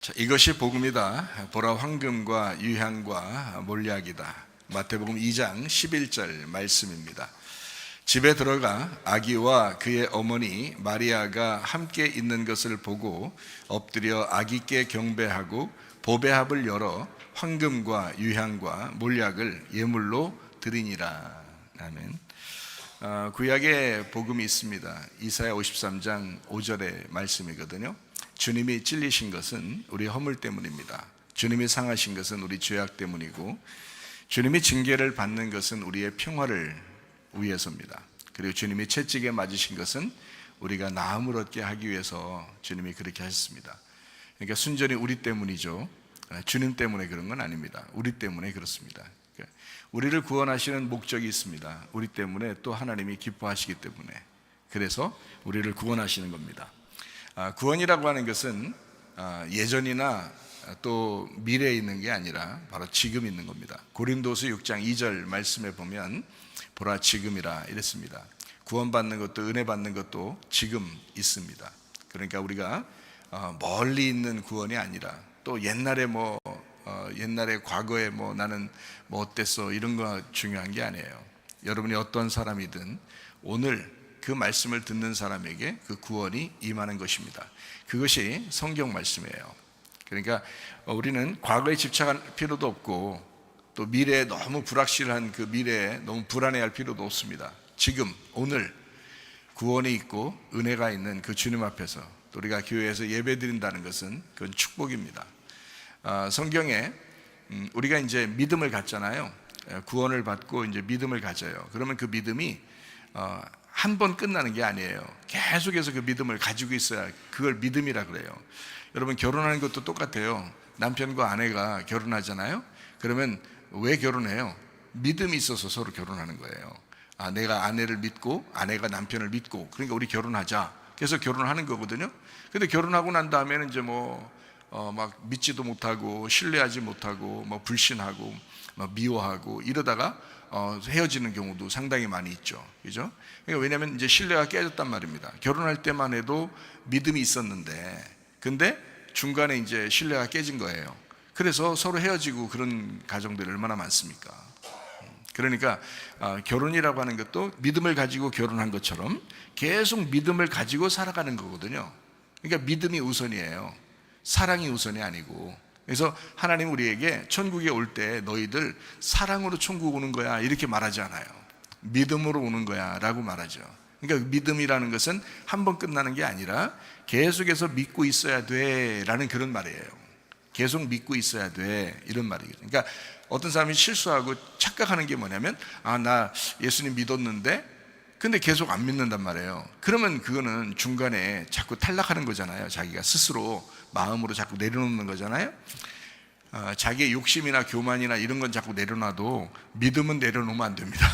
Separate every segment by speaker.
Speaker 1: 자, 이것이 복음이다. 보라 황금과 유향과 몰약이다. 마태복음 2장 11절 말씀입니다. 집에 들어가 아기와 그의 어머니 마리아가 함께 있는 것을 보고 엎드려 아기께 경배하고 보배합을 열어 황금과 유향과 몰약을 예물로 드리니라. 아멘. 구약의 복음이 있습니다. 이사야 53장 5절의 말씀이거든요. 주님이 찔리신 것은 우리 허물 때문입니다. 주님이 상하신 것은 우리 죄악 때문이고, 주님이 징계를 받는 것은 우리의 평화를 위해서입니다. 그리고 주님이 채찍에 맞으신 것은 우리가 나음을 얻게 하기 위해서 주님이 그렇게 하셨습니다. 그러니까 순전히 우리 때문이죠. 주님 때문에 그런 건 아닙니다. 우리 때문에 그렇습니다. 우리를 구원하시는 목적이 있습니다. 우리 때문에, 또 하나님이 기뻐하시기 때문에, 그래서 우리를 구원하시는 겁니다. 구원이라고 하는 것은 예전이나 또 미래에 있는 게 아니라 바로 지금 있는 겁니다. 고린도서 6장 2절 말씀에 보면 보라 지금이라 이랬습니다. 구원받는 것도 은혜 받는 것도 지금 있습니다. 그러니까 우리가 멀리 있는 구원이 아니라, 또 옛날에 옛날에 과거에 나는 어땠어 이런 거 중요한 게 아니에요. 여러분이 어떤 사람이든 오늘 그 말씀을 듣는 사람에게 그 구원이 임하는 것입니다. 그것이 성경 말씀이에요. 그러니까 우리는 과거에 집착할 필요도 없고, 또 미래에 너무 불확실한 그 미래에 너무 불안해할 필요도 없습니다. 지금 오늘 구원이 있고 은혜가 있는 그 주님 앞에서 또 우리가 교회에서 예배 드린다는 것은 그건 축복입니다. 성경에 우리가 이제 믿음을 갖잖아요. 구원을 받고 이제 믿음을 가져요. 그러면 그 믿음이 한 번 끝나는 게 아니에요. 계속해서 그 믿음을 가지고 있어야 그걸 믿음이라 그래요. 여러분, 결혼하는 것도 똑같아요. 남편과 아내가 결혼하잖아요. 그러면 왜 결혼해요? 믿음이 있어서 서로 결혼하는 거예요. 내가 아내를 믿고 아내가 남편을 믿고, 그러니까 우리 결혼하자. 그래서 결혼하는 거거든요. 근데 결혼하고 난 다음에는 이제 막 믿지도 못하고 신뢰하지 못하고 불신하고 미워하고 이러다가 헤어지는 경우도 상당히 많이 있죠. 그죠? 그러니까 왜냐하면 이제 신뢰가 깨졌단 말입니다. 결혼할 때만 해도 믿음이 있었는데, 근데 중간에 이제 신뢰가 깨진 거예요. 그래서 서로 헤어지고 그런 가정들이 얼마나 많습니까? 그러니까 결혼이라고 하는 것도 믿음을 가지고 결혼한 것처럼 계속 믿음을 가지고 살아가는 거거든요. 그러니까 믿음이 우선이에요. 사랑이 우선이 아니고. 그래서 하나님 우리에게 천국에 올 때 너희들 사랑으로 천국 오는 거야 이렇게 말하지 않아요. 믿음으로 오는 거야 라고 말하죠. 그러니까 믿음이라는 것은 한 번 끝나는 게 아니라 계속해서 믿고 있어야 돼 라는 그런 말이에요. 계속 믿고 있어야 돼 이런 말이에요. 그러니까 어떤 사람이 실수하고 착각하는 게 뭐냐면, 나 예수님 믿었는데 근데 계속 안 믿는단 말이에요. 그러면 그거는 중간에 자꾸 탈락하는 거잖아요. 자기가 스스로 마음으로 자꾸 내려놓는 거잖아요. 자기의 욕심이나 교만이나 이런 건 자꾸 내려놔도 믿음은 내려놓으면 안 됩니다.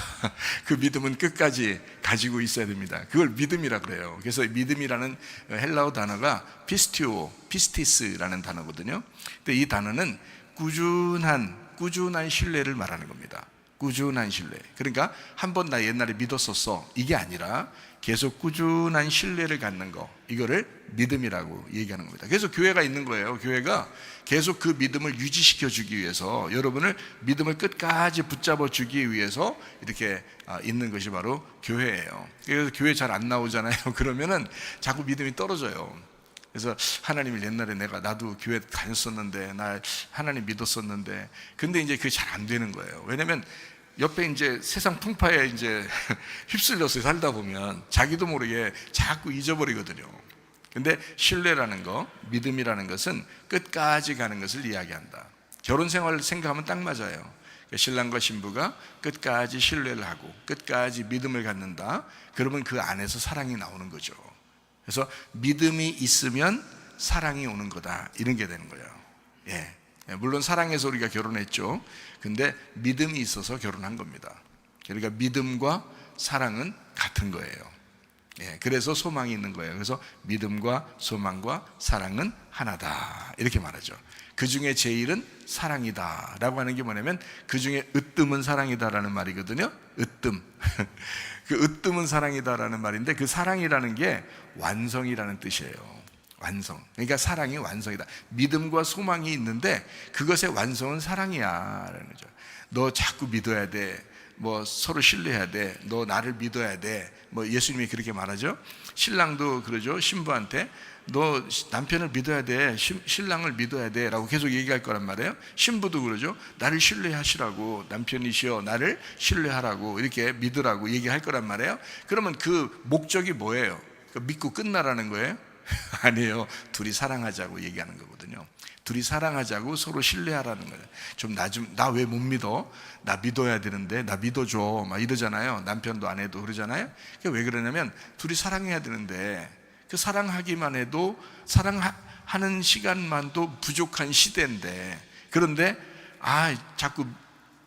Speaker 1: 그 믿음은 끝까지 가지고 있어야 됩니다. 그걸 믿음이라 그래요. 그래서 믿음이라는 헬라어 단어가 피스티스라는 단어거든요. 근데 이 단어는 꾸준한 신뢰를 말하는 겁니다. 꾸준한 신뢰. 그러니까 한 번 나 옛날에 믿었었어 이게 아니라 계속 꾸준한 신뢰를 갖는 거, 이거를 믿음이라고 얘기하는 겁니다. 그래서 교회가 있는 거예요. 교회가 계속 그 믿음을 유지시켜 주기 위해서, 여러분을 믿음을 끝까지 붙잡아 주기 위해서 이렇게 있는 것이 바로 교회예요. 그래서 교회 잘 안 나오잖아요. 그러면은 자꾸 믿음이 떨어져요. 그래서 하나님을 옛날에 나도 교회 다녔었는데, 나 하나님 믿었었는데, 근데 이제 그게 잘 안 되는 거예요. 왜냐면 옆에 이제 세상 풍파에 이제 휩쓸려서 살다 보면 자기도 모르게 자꾸 잊어버리거든요. 근데 신뢰라는 거, 믿음이라는 것은 끝까지 가는 것을 이야기한다. 결혼 생활을 생각하면 딱 맞아요. 신랑과 신부가 끝까지 신뢰를 하고 끝까지 믿음을 갖는다. 그러면 그 안에서 사랑이 나오는 거죠. 그래서 믿음이 있으면 사랑이 오는 거다, 이런 게 되는 거예요. 물론 사랑해서 우리가 결혼했죠. 근데 믿음이 있어서 결혼한 겁니다. 그러니까 믿음과 사랑은 같은 거예요. 그래서 소망이 있는 거예요. 그래서 믿음과 소망과 사랑은 하나다 이렇게 말하죠. 그 중에 제일은 사랑이다 라고 하는 게 뭐냐면, 그 중에 으뜸은 사랑이다라는 말이거든요. 으뜸. 그 으뜸은 사랑이다라는 말인데, 그 사랑이라는 게 완성이라는 뜻이에요. 완성. 그러니까 사랑이 완성이다. 믿음과 소망이 있는데 그것의 완성은 사랑이야 라는 거죠. 너 자꾸 믿어야 돼. 뭐 서로 신뢰해야 돼. 너 나를 믿어야 돼. 뭐 예수님이 그렇게 말하죠. 신랑도 그러죠. 신부한테 너 남편을 믿어야 돼. 신랑을 믿어야 돼 라고 계속 얘기할 거란 말이에요. 신부도 그러죠. 나를 신뢰하시라고, 남편이시여 나를 신뢰하라고, 이렇게 믿으라고 얘기할 거란 말이에요. 그러면 그 목적이 뭐예요? 믿고 끝나라는 거예요? 아니에요. 둘이 사랑하자고 얘기하는 거거든요. 둘이 사랑하자고 서로 신뢰하라는 거예요. 나 왜 못 믿어? 나 믿어야 되는데 나 믿어줘 막 이러잖아요. 남편도 아내도 그러잖아요. 왜 그러냐면 둘이 사랑해야 되는데 그 사랑하기만 해도 사랑하는 시간만도 부족한 시대인데, 그런데 자꾸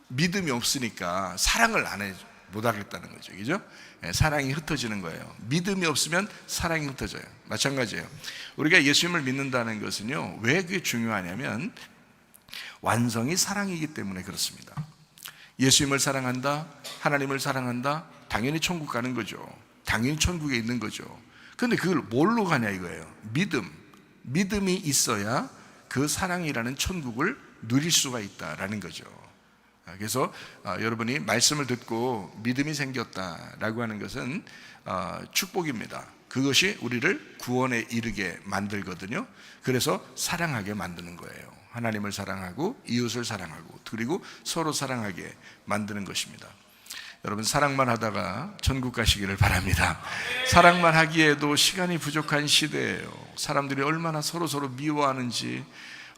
Speaker 1: 믿음이 없으니까 사랑을 못 하겠다는 거죠. 그죠? 사랑이 흩어지는 거예요. 믿음이 없으면 사랑이 흩어져요. 마찬가지예요. 우리가 예수님을 믿는다는 것은요, 왜 그게 중요하냐면 완성이 사랑이기 때문에 그렇습니다. 예수님을 사랑한다, 하나님을 사랑한다, 당연히 천국 가는 거죠. 당연히 천국에 있는 거죠. 그런데 그걸 뭘로 가냐 이거예요. 믿음이 있어야 그 사랑이라는 천국을 누릴 수가 있다라는 거죠. 그래서 여러분이 말씀을 듣고 믿음이 생겼다라고 하는 것은 축복입니다. 그것이 우리를 구원에 이르게 만들거든요. 그래서 사랑하게 만드는 거예요. 하나님을 사랑하고 이웃을 사랑하고 그리고 서로 사랑하게 만드는 것입니다. 여러분, 사랑만 하다가 천국 가시기를 바랍니다. 사랑만 하기에도 시간이 부족한 시대예요. 사람들이 얼마나 서로 미워하는지,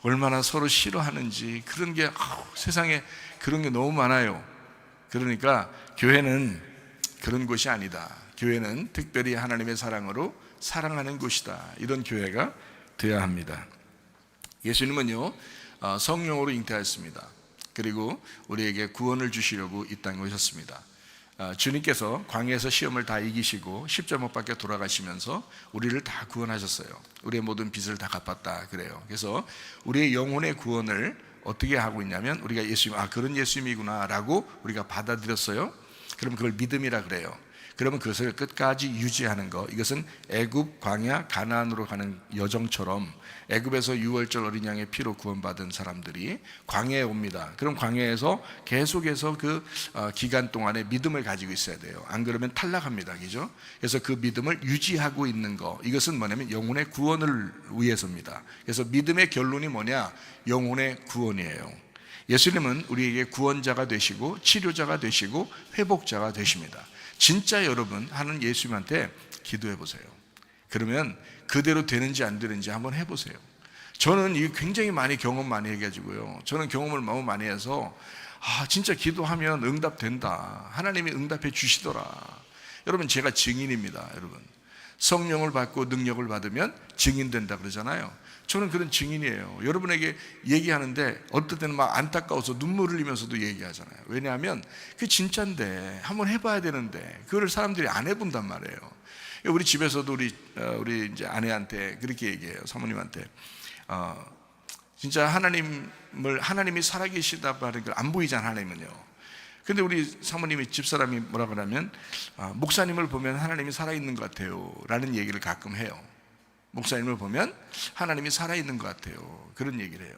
Speaker 1: 얼마나 서로 싫어하는지, 그런 게 세상에 그런 게 너무 많아요. 그러니까 교회는 그런 곳이 아니다. 교회는 특별히 하나님의 사랑으로 사랑하는 곳이다. 이런 교회가 되어야 합니다. 예수님은요, 성령으로 잉태하였습니다. 그리고 우리에게 구원을 주시려고 이 땅에 오셨습니다. 주님께서 광야에서 시험을 다 이기시고 십자가 못 박혀 돌아가시면서 우리를 다 구원하셨어요. 우리의 모든 빚을 다 갚았다 그래요. 그래서 우리의 영혼의 구원을 어떻게 하고 있냐면, 우리가 예수님, 그런 예수님이구나 라고 우리가 받아들였어요. 그럼 그걸 믿음이라 그래요. 그러면 그것을 끝까지 유지하는 것, 이것은 애굽, 광야, 가나안으로 가는 여정처럼 애굽에서 유월절 어린 양의 피로 구원받은 사람들이 광야에 옵니다. 그럼 광야에서 계속해서 그 기간 동안에 믿음을 가지고 있어야 돼요. 안 그러면 탈락합니다. 그죠? 그래서 그 믿음을 유지하고 있는 것, 이것은 뭐냐면 영혼의 구원을 위해서입니다. 그래서 믿음의 결론이 뭐냐? 영혼의 구원이에요. 예수님은 우리에게 구원자가 되시고 치료자가 되시고 회복자가 되십니다. 진짜 여러분 하는 예수님한테 기도해 보세요. 그러면 그대로 되는지 안 되는지 한번 해보세요. 저는 이게 굉장히 경험 많이 해가지고요. 저는 경험을 너무 많이 해서 진짜 기도하면 응답된다. 하나님이 응답해 주시더라. 여러분, 제가 증인입니다. 여러분, 성령을 받고 능력을 받으면 증인된다 그러잖아요. 저는 그런 증인이에요. 여러분에게 얘기하는데 어떨 때는 막 안타까워서 눈물 흘리면서도 얘기하잖아요. 왜냐하면 그게 진짜인데 한번 해봐야 되는데 그거를 사람들이 안 해본단 말이에요. 우리 집에서도 우리 이제 아내한테 그렇게 얘기해요. 사모님한테 진짜 하나님이 살아계시다 하는 걸 안 보이잖아, 하나님은요. 근데 우리 사모님이, 집사람이 뭐라 그러면 목사님을 보면 하나님이 살아있는 것 같아요 라는 얘기를 가끔 해요. 목사님을 보면 하나님이 살아있는 것 같아요, 그런 얘기를 해요.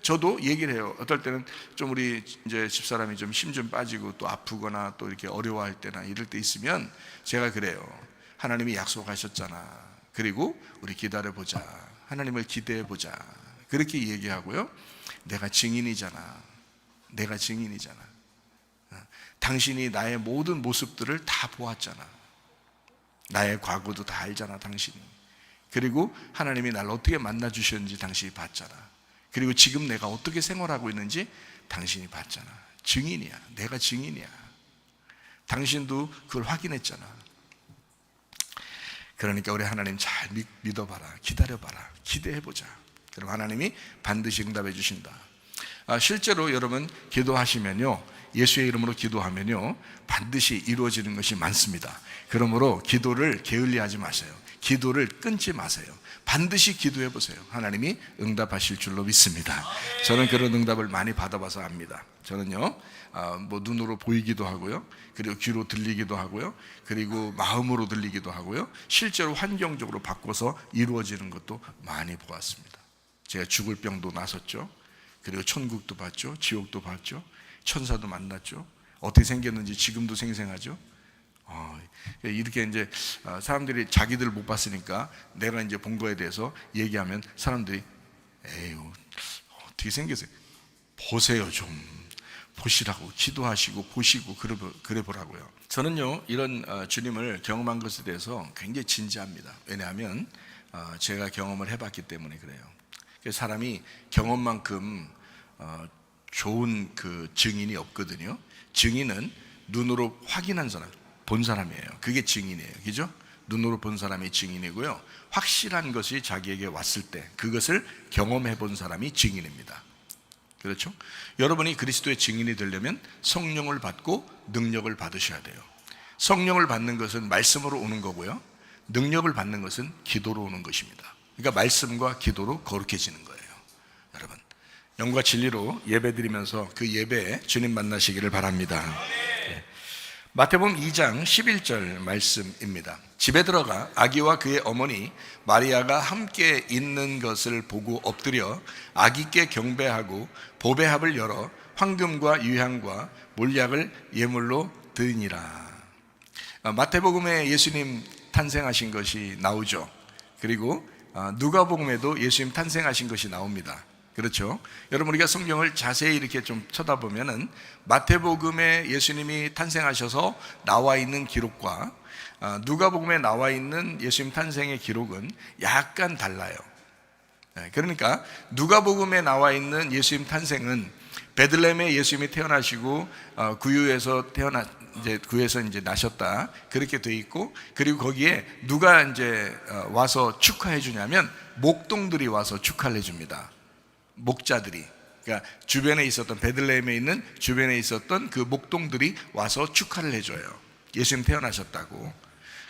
Speaker 1: 저도 얘기를 해요. 어떨 때는 좀 우리 이제 집사람이 좀 힘 좀 빠지고 또 아프거나 또 이렇게 어려워할 때나 이럴 때 있으면 제가 그래요. 하나님이 약속하셨잖아. 그리고 우리 기다려보자. 하나님을 기대해보자. 그렇게 얘기하고요. 내가 증인이잖아. 당신이 나의 모든 모습들을 다 보았잖아. 나의 과거도 다 알잖아, 당신이. 그리고 하나님이 나를 어떻게 만나주셨는지 당신이 봤잖아. 그리고 지금 내가 어떻게 생활하고 있는지 당신이 봤잖아. 증인이야. 내가 증인이야. 당신도 그걸 확인했잖아. 그러니까 우리 하나님 잘 믿어봐라. 기다려봐라. 기대해보자. 그럼 하나님이 반드시 응답해 주신다. 실제로 여러분 기도하시면요, 예수의 이름으로 기도하면요, 반드시 이루어지는 것이 많습니다. 그러므로 기도를 게을리하지 마세요. 기도를 끊지 마세요. 반드시 기도해 보세요. 하나님이 응답하실 줄로 믿습니다. 저는 그런 응답을 많이 받아봐서 압니다. 저는요, 뭐 눈으로 보이기도 하고요, 그리고 귀로 들리기도 하고요, 그리고 마음으로 들리기도 하고요, 실제로 환경적으로 바꿔서 이루어지는 것도 많이 보았습니다. 제가 죽을 병도 나섰죠. 그리고 천국도 봤죠. 지옥도 봤죠. 천사도 만났죠. 어떻게 생겼는지 지금도 생생하죠. 이렇게 이제 사람들이 자기들 못 봤으니까 내가 이제 본 거에 대해서 얘기하면 사람들이 에휴 어떻게 생겼어요? 보세요, 좀 보시라고, 기도하시고 보시고 그래 보라고요. 저는요, 이런 주님을 경험한 것에 대해서 굉장히 진지합니다. 왜냐하면 제가 경험을 해봤기 때문에 그래요. 사람이 경험만큼 좋은 그 증인이 없거든요. 증인은 눈으로 확인한 사람, 본 사람이에요. 그게 증인이에요. 그죠? 눈으로 본 사람이 증인이고요, 확실한 것이 자기에게 왔을 때 그것을 경험해 본 사람이 증인입니다. 그렇죠? 여러분이 그리스도의 증인이 되려면 성령을 받고 능력을 받으셔야 돼요. 성령을 받는 것은 말씀으로 오는 거고요, 능력을 받는 것은 기도로 오는 것입니다. 그러니까 말씀과 기도로 거룩해지는 거예요. 여러분, 영과 진리로 예배드리면서 그 예배에 주님 만나시기를 바랍니다. 마태복음 2장 11절 말씀입니다. 집에 들어가 아기와 그의 어머니 마리아가 함께 있는 것을 보고 엎드려 아기께 경배하고 보배합을 열어 황금과 유향과 몰약을 예물로 드리니라. 마태복음에 예수님 탄생하신 것이 나오죠. 그리고 누가복음에도 예수님 탄생하신 것이 나옵니다. 그렇죠? 여러분, 우리가 성경을 자세히 이렇게 좀 쳐다보면은 마태복음에 예수님이 탄생하셔서 나와 있는 기록과 누가복음에 나와 있는 예수님 탄생의 기록은 약간 달라요. 그러니까 누가복음에 나와 있는 예수님 탄생은 베들레헴에 예수님이 태어나시고 구유에서 이제 나셨다, 그렇게 돼 있고, 그리고 거기에 누가 이제 와서 축하해 주냐면 목동들이 와서 축하를 해 줍니다. 목자들이, 그러니까 주변에 있었던, 베들레헴에 있는 주변에 있었던 그 목동들이 와서 축하를 해줘요. 예수님 태어나셨다고.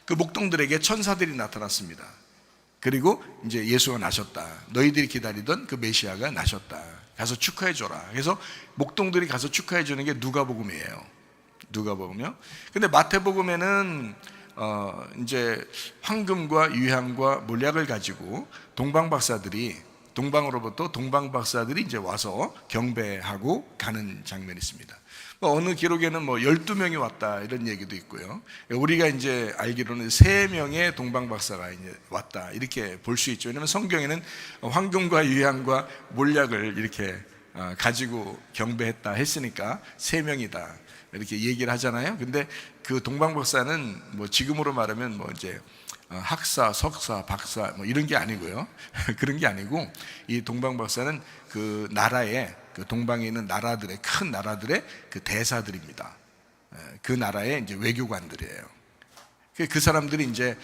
Speaker 1: 그 목동들에게 천사들이 나타났습니다. 그리고 이제 예수가 나셨다, 너희들이 기다리던 그 메시아가 나셨다, 가서 축하해줘라. 그래서 목동들이 가서 축하해주는 게 누가복음이에요. 누가복음이요. 근데 마태복음에는 이제 황금과 유향과 몰약을 가지고 동방박사들이 이제 와서 경배하고 가는 장면이 있습니다. 어느 기록에는 12명이 왔다 이런 얘기도 있고요. 우리가 이제 알기로는 3명의 동방박사가 이제 왔다 이렇게 볼 수 있죠. 왜냐하면 성경에는 황금과 유향과 몰약을 이렇게 가지고 경배했다 했으니까 3명이다 이렇게 얘기를 하잖아요. 근데 그 동방박사는 지금으로 말하면 이제 학사, 석사, 박사 이런 게 아니고요. 그런 게 아니고, 이 동방박사는 그 나라의, 그 동방에 있는 나라들의, 큰 나라들의 그 대사들입니다. 그 나라의 이제 외교관들이에요. 그 사람들이 이제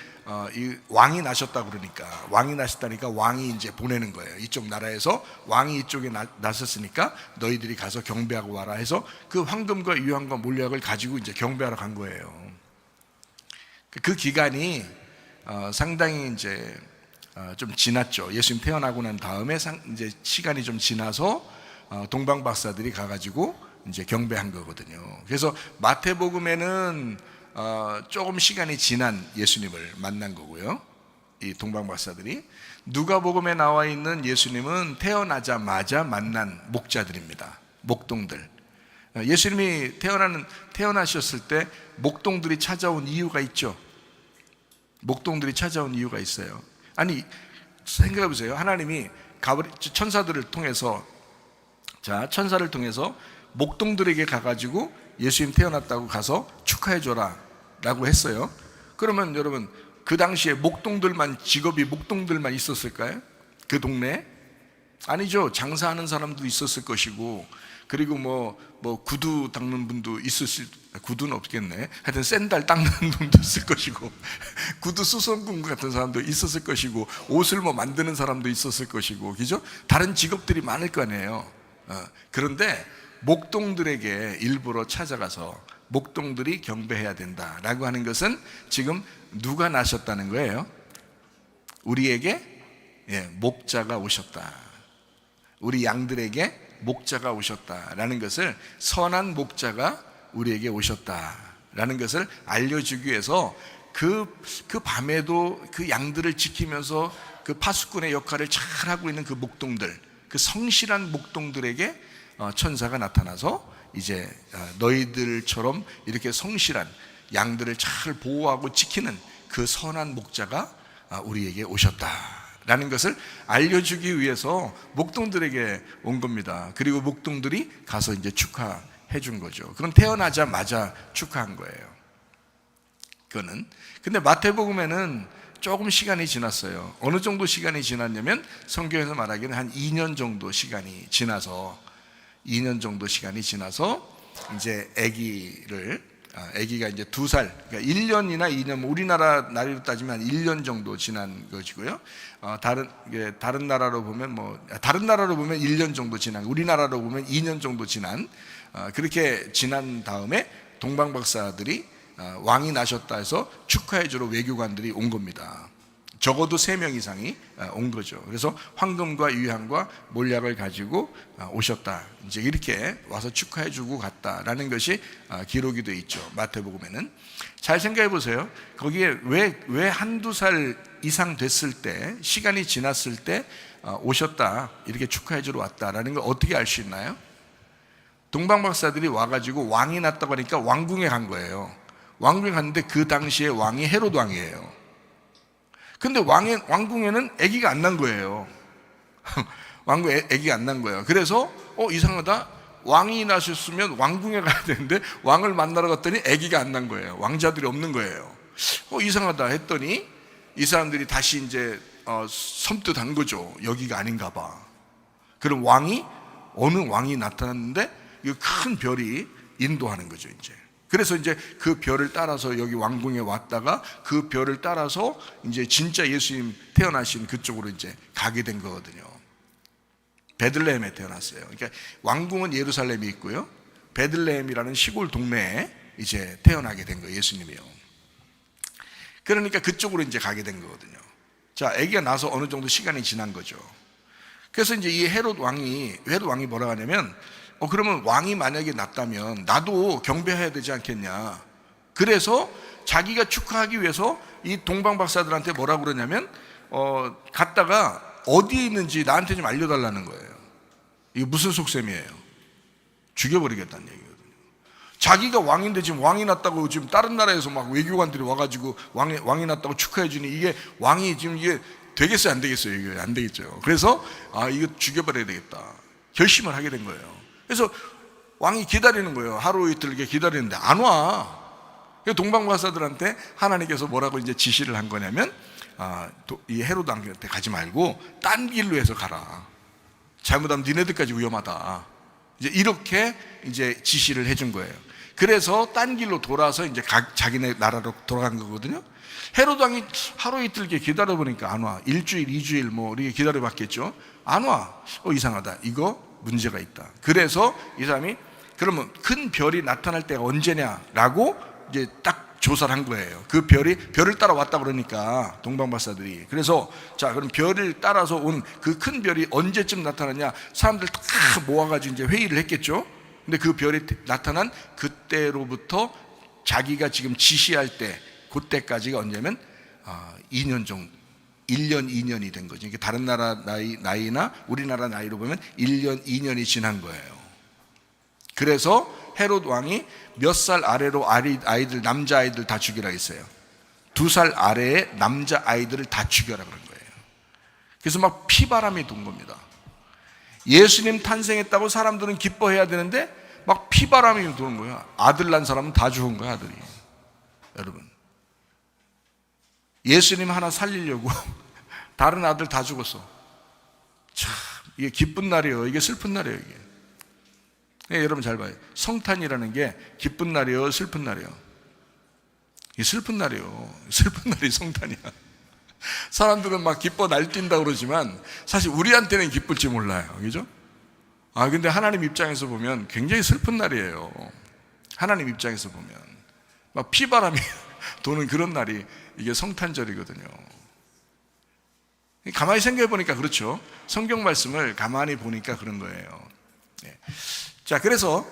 Speaker 1: 이 왕이 나셨다고 그러니까, 왕이 이제 보내는 거예요. 이쪽 나라에서 왕이 이쪽에 나섰으니까 너희들이 가서 경배하고 와라 해서 그 황금과 유향과 몰약을 가지고 이제 경배하러 간 거예요. 그 기간이 상당히 이제 좀 지났죠. 예수님 태어나고 난 다음에 이제 시간이 좀 지나서 동방 박사들이 가가지고 이제 경배한 거거든요. 그래서 마태복음에는 조금 시간이 지난 예수님을 만난 거고요, 이 동방 박사들이. 누가복음에 나와 있는 예수님은 태어나자마자 만난 목자들입니다. 목동들. 예수님이 태어나셨을 때 목동들이 찾아온 이유가 있죠. 목동들이 찾아온 이유가 있어요. 아니, 생각해 보세요. 하나님이 천사를 통해서 목동들에게 가가지고 예수님 태어났다고 가서 축하해 줘라 라고 했어요. 그러면 여러분, 그 당시에 직업이 목동들만 있었을까요? 그 동네에? 아니죠. 장사하는 사람도 있었을 것이고, 그리고 구두 닦는 분도 구두는 없겠네. 하여튼 샌들 닦는 분도 있을 것이고, 구두 수선꾼 같은 사람도 있었을 것이고, 옷을 만드는 사람도 있었을 것이고, 그죠? 다른 직업들이 많을 거 아니에요. 그런데 목동들에게 일부러 찾아가서 목동들이 경배해야 된다라고 하는 것은 지금 누가 나셨다는 거예요? 우리에게 목자가 오셨다. 우리 양들에게 목자가 오셨다라는 것을, 선한 목자가 우리에게 오셨다라는 것을 알려주기 위해서 그 밤에도 그 양들을 지키면서 그 파수꾼의 역할을 잘 하고 있는 그 목동들, 그 성실한 목동들에게 천사가 나타나서 이제 너희들처럼 이렇게 성실한 양들을 잘 보호하고 지키는 그 선한 목자가 우리에게 오셨다라는 것을 알려주기 위해서 목동들에게 온 겁니다. 그리고 목동들이 가서 이제 축하해 준 거죠. 그럼 태어나자마자 축하한 거예요. 그거는. 근데 마태복음에는 조금 시간이 지났어요. 어느 정도 시간이 지났냐면 성경에서 말하기는 한 2년 정도 시간이 지나서 이제 아기가 이제 2살, 그러니까 1년이나 2년, 우리나라 나이로 따지면 1년 정도 지난 것이고요. 다른 나라로 보면 1년 정도 지난, 우리나라로 보면 2년 정도 지난, 그렇게 지난 다음에 동방박사들이 왕이 나셨다 해서 축하해주러 외교관들이 온 겁니다. 적어도 3명 이상이 온 거죠. 그래서 황금과 유향과 몰약을 가지고 오셨다, 이제 이렇게 와서 축하해주고 갔다라는 것이 기록이 되어 있죠. 마태복음에는. 잘 생각해 보세요. 거기에 왜 한두 살 이상 됐을 때, 시간이 지났을 때 오셨다, 이렇게 축하해주러 왔다라는 걸 어떻게 알 수 있나요? 동방박사들이 와가지고 왕이 났다고 하니까 왕궁에 간 거예요. 왕궁에 갔는데 그 당시에 왕이 헤롯 왕이에요. 근데 왕궁에는 아기가 안 난 거예요. 왕궁에 아기가 안 난 거예요. 그래서 이상하다, 왕이 나셨으면 왕궁에 가야 되는데 왕을 만나러 갔더니 아기가 안 난 거예요. 왕자들이 없는 거예요. 이상하다 했더니 이 사람들이 다시 이제 섬뜩한 거죠. 여기가 아닌가 봐. 그럼 어느 왕이 나타났는데 이 큰 별이 인도하는 거죠. 이제 그래서 이제 그 별을 따라서 여기 왕궁에 왔다가 그 별을 따라서 이제 진짜 예수님 태어나신 그쪽으로 이제 가게 된 거거든요. 베들레헴에 태어났어요. 그러니까 왕궁은 예루살렘이 있고요, 베들레헴이라는 시골 동네에 이제 태어나게 된 거예요, 예수님이요. 그러니까 그쪽으로 이제 가게 된 거거든요. 자, 아기가 나서 어느 정도 시간이 지난 거죠. 그래서 이제 이 헤롯 왕이 뭐라 하냐면, 그러면 왕이 만약에 났다면 나도 경배해야 되지 않겠냐. 그래서 자기가 축하하기 위해서 이 동방박사들한테 뭐라고 그러냐면, 갔다가 어디에 있는지 나한테 좀 알려달라는 거예요. 이게 무슨 속셈이에요? 죽여버리겠다는 얘기거든요. 자기가 왕인데 지금 왕이 났다고, 지금 다른 나라에서 막 외교관들이 와가지고 왕이 났다고 축하해주니, 이게 왕이 지금 이게 되겠어요, 안 되겠어요? 이게 안 되겠죠. 그래서 이거 죽여버려야 되겠다, 결심을 하게 된 거예요. 그래서 왕이 기다리는 거예요. 하루 이틀 기다리는데 안 와. 동방박사들한테 하나님께서 뭐라고 이제 지시를 한 거냐면, 이 헤롯 왕한테 가지 말고 딴 길로 해서 가라. 잘못하면 니네들까지 위험하다. 이제 이렇게 이제 지시를 해준 거예요. 그래서 딴 길로 돌아서 이제 자기네 나라로 돌아간 거거든요. 헤롯 왕이 하루 이틀 기다려 보니까 안 와. 일주일, 2주일 이렇게 기다려 봤겠죠. 안 와. 이상하다. 이거 문제가 있다. 그래서 이 사람이, 그러면 큰 별이 나타날 때가 언제냐라고 이제 딱 조사를 한 거예요. 그 별을 따라 왔다 그러니까 동방박사들이. 그래서 자, 그럼 별을 따라서 온 그 큰 별이 언제쯤 나타나냐, 사람들 다 모아가지고 이제 회의를 했겠죠. 근데 그 별이 나타난 그때로부터 자기가 지금 지시할 때, 그때까지가 언제면 2년 정도, 1년, 2년이 된 거죠. 다른 나라 나이나 우리나라 나이로 보면 1년, 2년이 지난 거예요. 그래서 헤롯 왕이 몇 살 아래로 아이들, 남자아이들 다 죽이라 했어요. 2살 아래의 남자아이들을 다 죽여라 그런 거예요. 그래서 막 피바람이 돈 겁니다. 예수님 탄생했다고 사람들은 기뻐해야 되는데 막 피바람이 도는 거예요. 아들 난 사람은 다 죽은 거야, 아들이. 여러분, 예수님 하나 살리려고 다른 아들 다 죽었어. 참, 이게 기쁜 날이에요, 이게 슬픈 날이에요, 이게. 네, 여러분 잘 봐요. 성탄이라는 게 기쁜 날이에요, 슬픈 날이에요? 이게 슬픈 날이에요. 슬픈 날이 성탄이야. 사람들은 막 기뻐 날뛴다 그러지만 사실 우리한테는 기쁠지 몰라요, 그죠? 근데 하나님 입장에서 보면 굉장히 슬픈 날이에요. 하나님 입장에서 보면 막 피바람이 도는 그런 날이 이게 성탄절이거든요. 가만히 생각해 보니까 그렇죠. 성경 말씀을 가만히 보니까 그런 거예요. 자, 그래서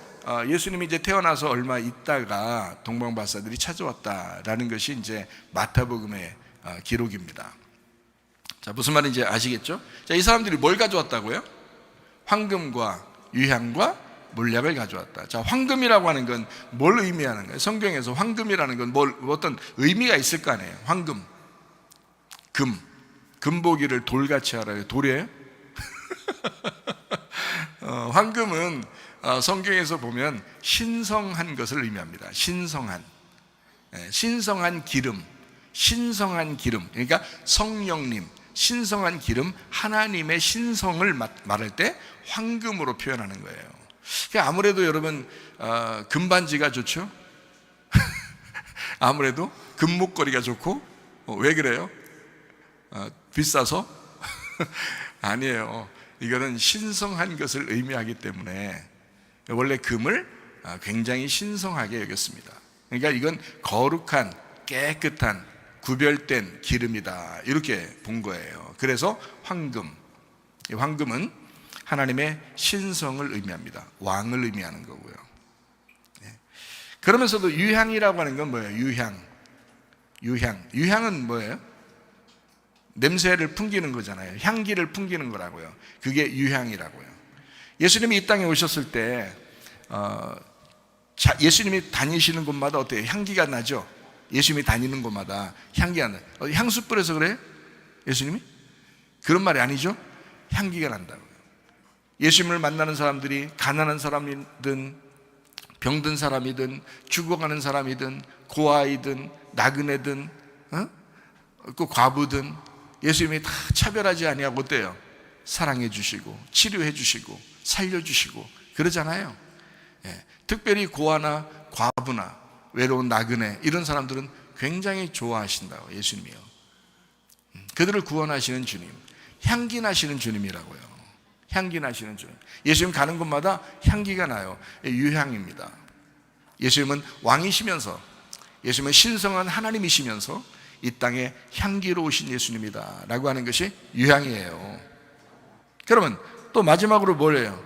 Speaker 1: 예수님이 이제 태어나서 얼마 있다가 동방박사들이 찾아왔다라는 것이 이제 마태복음의 기록입니다. 자, 무슨 말인지 아시겠죠? 자, 이 사람들이 뭘 가져왔다고요? 황금과 유향과 몰약을 가져왔다. 자, 황금이라고 하는 건 뭘 의미하는 거예요? 성경에서 황금이라는 건 어떤 의미가 있을 거 아니에요? 황금, 금보기를 돌같이 하라요. 돌이에요? 황금은 성경에서 보면 신성한 것을 의미합니다. 신성한 기름, 그러니까 성령님, 신성한 기름, 하나님의 신성을 말할 때 황금으로 표현하는 거예요. 그러니까 아무래도 여러분 금반지가 좋죠? 아무래도 금목걸이가 좋고. 왜 그래요? 비싸서? 아니에요. 이거는 신성한 것을 의미하기 때문에 원래 금을 굉장히 신성하게 여겼습니다. 그러니까 이건 거룩한, 깨끗한, 구별된 기름이다, 이렇게 본 거예요. 그래서 이 황금은 하나님의 신성을 의미합니다. 왕을 의미하는 거고요. 그러면서도 유향이라고 하는 건 뭐예요? 유향은 뭐예요? 냄새를 풍기는 거잖아요. 향기를 풍기는 거라고요. 그게 유향이라고요. 예수님이 이 땅에 오셨을 때 예수님이 다니시는 곳마다 어때요? 향기가 나죠? 예수님이 다니는 곳마다 향기가 나요. 향수 뿌려서 그래요? 예수님이? 그런 말이 아니죠? 향기가 난다고요. 예수님을 만나는 사람들이 가난한 사람이든 병든 사람이든 죽어가는 사람이든 고아이든 나그네든 그 과부든 예수님이 다 차별하지 아니하고 어때요? 사랑해 주시고 치료해 주시고 살려 주시고 그러잖아요. 특별히 고아나 과부나 외로운 나그네 이런 사람들은 굉장히 좋아하신다고, 예수님이요. 그들을 구원하시는 주님, 향기 나시는 주님이라고요. 향기 나시는 주님. 예수님 가는 곳마다 향기가 나요. 유향입니다. 예수님은 왕이시면서, 예수님은 신성한 하나님이시면서 이 땅에 향기로우신 예수님이다 라고 하는 것이 유향이에요. 그러면 또 마지막으로 뭐예요?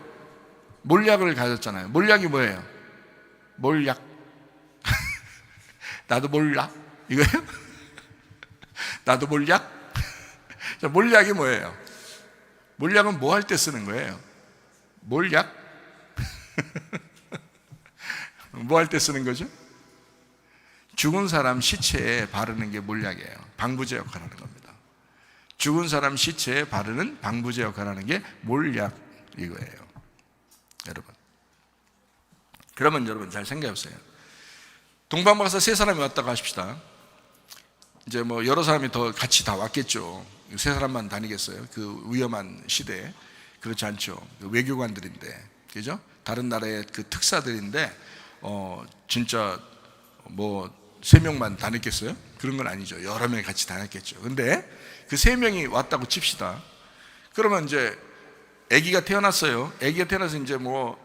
Speaker 1: 몰약을 가졌잖아요. 몰약이 뭐예요? 몰약. 나도 몰라? 이거예요? 나도 몰약? 자, 몰약이 뭐예요? 몰약은 뭐 할 때 쓰는 거예요? 몰약? 뭐 할 때 쓰는 거죠? 죽은 사람 시체에 바르는 게 몰약이에요. 방부제 역할을 하는 겁니다. 죽은 사람 시체에 바르는 방부제 역할을 하는 게 몰약, 이거예요. 여러분, 그러면 여러분 잘 생각해 보세요. 동방박사 세 사람이 왔다고 하십시다. 이제 뭐 여러 사람이 더 같이 다 왔겠죠. 세 사람만 다니겠어요? 그 위험한 시대에. 그렇지 않죠. 그 외교관들인데, 그죠? 다른 나라의 그 특사들인데 진짜 뭐 3명만 다녔겠어요? 그런 건 아니죠. 여러 명이 같이 다녔겠죠. 근데 그 3명이 왔다고 칩시다. 그러면 이제 아기가 태어났어요. 아기가 태어나서 이제 뭐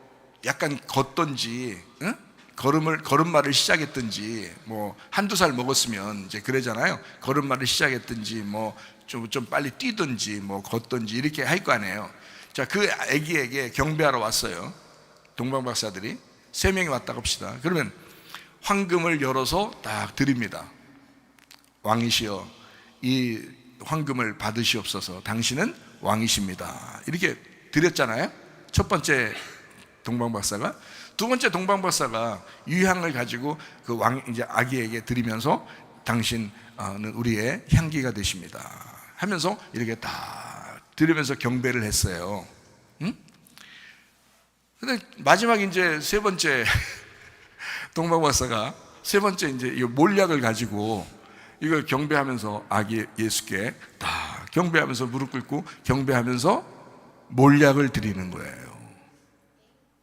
Speaker 1: 약간 걷던지, 응? 걸음마를 시작했든지, 뭐 한두 살 먹었으면 이제 그러잖아요. 걸음마를 시작했든지, 뭐 좀 빨리 뛰든지, 뭐 걷든지 이렇게 할 거 아니에요. 자, 그 아기에게 경배하러 왔어요. 동방박사들이 3명이 왔다고 합시다. 그러면 황금을 열어서 딱 드립니다. 왕이시여, 이 황금을 받으시옵소서. 당신은 왕이십니다. 이렇게 드렸잖아요. 첫 번째 동방박사가. 두 번째 동방박사가 유향을 가지고 그 이제 아기에게 드리면서 당신은 우리의 향기가 되십니다 하면서 이렇게 다 드리면서 경배를 했어요. 응? 근데 마지막 이제 세 번째 동방박사가 세 번째 이제 이 몰약을 가지고 이걸 경배하면서 아기 예수께 다 경배하면서 무릎 꿇고 경배하면서 몰약을 드리는 거예요.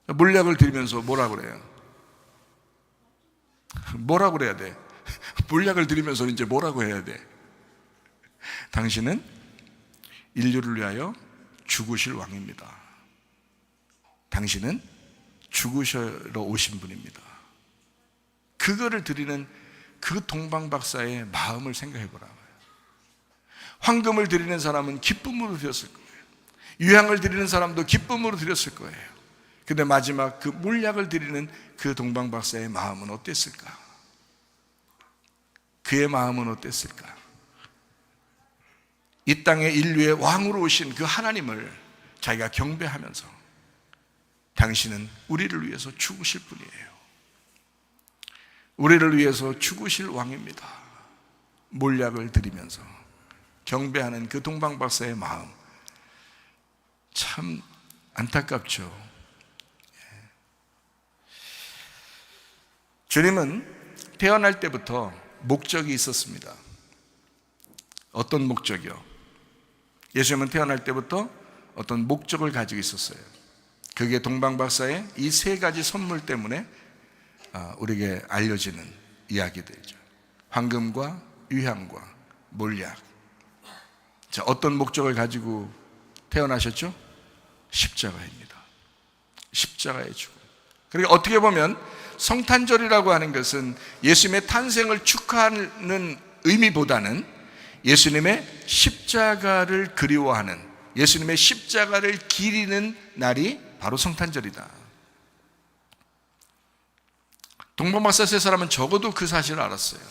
Speaker 1: 몰약을 드리면서 뭐라고 그래요? 뭐라고 그래야 돼? 몰약을 드리면서 이제 뭐라고 해야 돼? 당신은 인류를 위하여 죽으실 왕입니다. 당신은 죽으시러 오신 분입니다. 그거를 드리는 그 동방박사의 마음을 생각해 보라고요. 황금을 드리는 사람은 기쁨으로 드렸을 거예요. 유향을 드리는 사람도 기쁨으로 드렸을 거예요. 근데 마지막 그 몰약을 드리는 그 동방박사의 마음은 어땠을까? 그의 마음은 어땠을까? 이 땅의 인류의 왕으로 오신 그 하나님을 자기가 경배하면서 당신은 우리를 위해서 죽으실 분이에요. 우리를 위해서 죽으실 왕입니다. 몰약을 드리면서 경배하는 그 동방박사의 마음, 참 안타깝죠. 주님은 태어날 때부터 목적이 있었습니다. 어떤 목적이요? 예수님은 태어날 때부터 어떤 목적을 가지고 있었어요. 그게 동방박사의 이 세 가지 선물 때문에 우리에게 알려지는 이야기들이죠. 황금과 유향과 몰약. 자, 어떤 목적을 가지고 태어나셨죠? 십자가입니다. 십자가의 죽음. 그러니까 어떻게 보면 성탄절이라고 하는 것은 예수님의 탄생을 축하하는 의미보다는 예수님의 십자가를 그리워하는, 예수님의 십자가를 기리는 날이 바로 성탄절이다. 동방박사 세 사람은 적어도 그 사실을 알았어요.